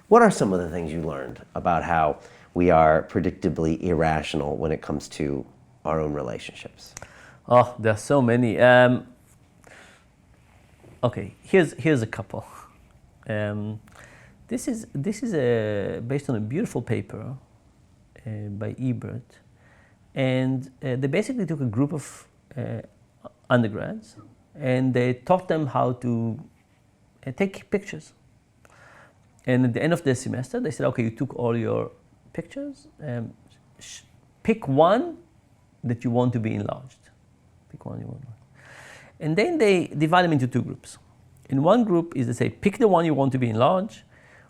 What are some of the things you learned about how we are predictably irrational when it comes to our own relationships? Oh, there are so many. Okay, here's a couple. This is based on a beautiful paper by Ebert, and they basically took a group of undergrads and they taught them how to take pictures. And at the end of the semester, they said, okay, you took all your pictures, pick one that you want to be enlarged. Pick one you want. And then they divide them into two groups. In one group is they say, pick the one you want to be enlarged,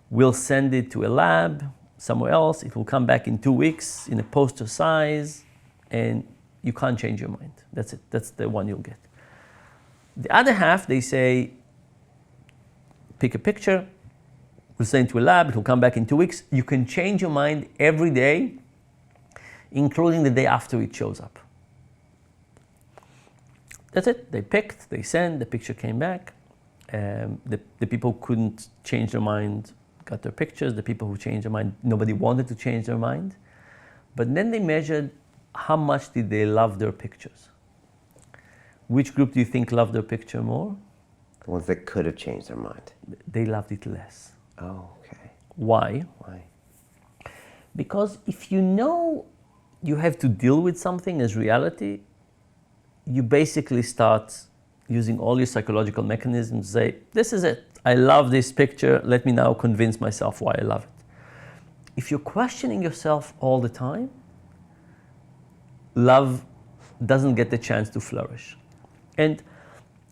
we'll send it to a lab somewhere else, it will come back in 2 weeks in a poster size, and you can't change your mind. That's it, that's the one you'll get. The other half, they say, pick a picture, we'll send it to a lab, it will come back in 2 weeks. You can change your mind every day, including the day after it shows up. That's it, they picked, they sent, the picture came back. The people who couldn't change their mind got their pictures. The people who changed their mind, nobody wanted to change their mind. But then they measured how much did they love their pictures. Which group do you think loved their picture more? The ones that could have changed their mind. They loved it less. Oh, okay. Why? Why? Because if you know you have to deal with something as reality, you basically start using all your psychological mechanisms to say, this is it, I love this picture, let me now convince myself why I love it. If you're questioning yourself all the time, love doesn't get the chance to flourish. And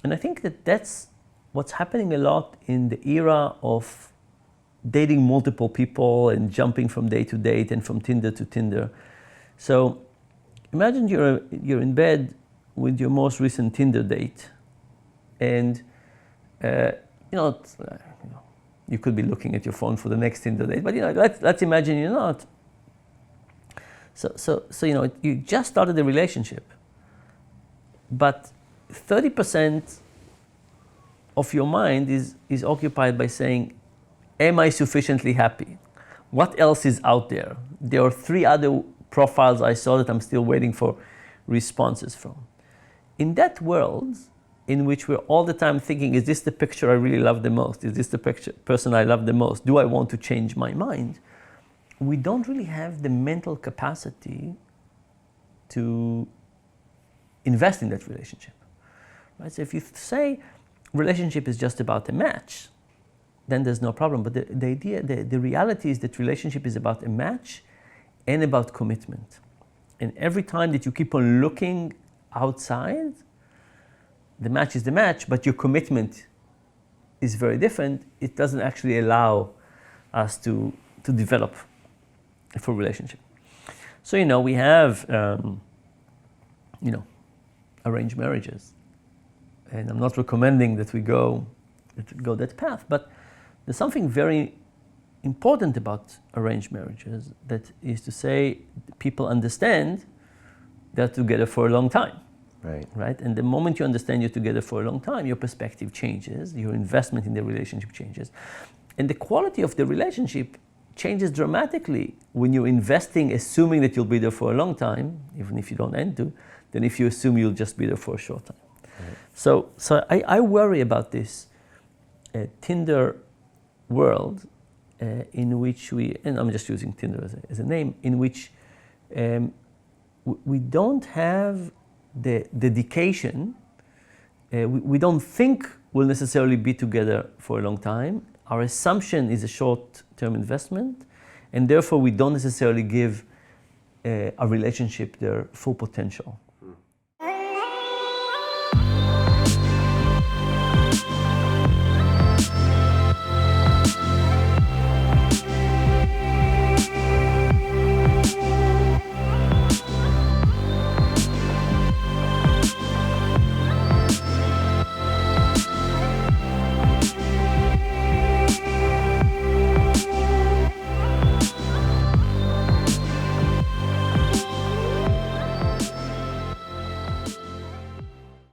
I think that that's what's happening a lot in the era of dating multiple people and jumping from date to date and from Tinder to Tinder. So imagine you're in bed with your most recent Tinder date, and you could be looking at your phone for the next Tinder date, but let's imagine you're not. So you just started a relationship, but 30% of your mind is occupied by saying, am I sufficiently happy? What else is out there? There are 3 other profiles I saw that I'm still waiting for responses from. In that world, in which we're all the time thinking, is this the picture I really love the most? Is this the person I love the most? Do I want to change my mind? We don't really have the mental capacity to invest in that relationship. Right? So if you say relationship is just about a match, then there's no problem. But the reality is that relationship is about a match and about commitment. And every time that you keep on looking outside, the match is the match, but your commitment is very different. It doesn't actually allow us to develop a full relationship. So we have arranged marriages, and I'm not recommending that we go that path, but there's something very important about arranged marriages, that is to say people understand they're together for a long time. Right? And the moment you understand you're together for a long time, your perspective changes, your investment in the relationship changes. And the quality of the relationship changes dramatically when you're investing, assuming that you'll be there for a long time, even if you don't end to, than if you assume you'll just be there for a short time. Right. So I worry about this Tinder world in which and I'm just using Tinder as a name, in which we don't have the dedication, we don't think we'll necessarily be together for a long time. Our assumption is a short-term investment, and therefore we don't necessarily give a relationship their full potential.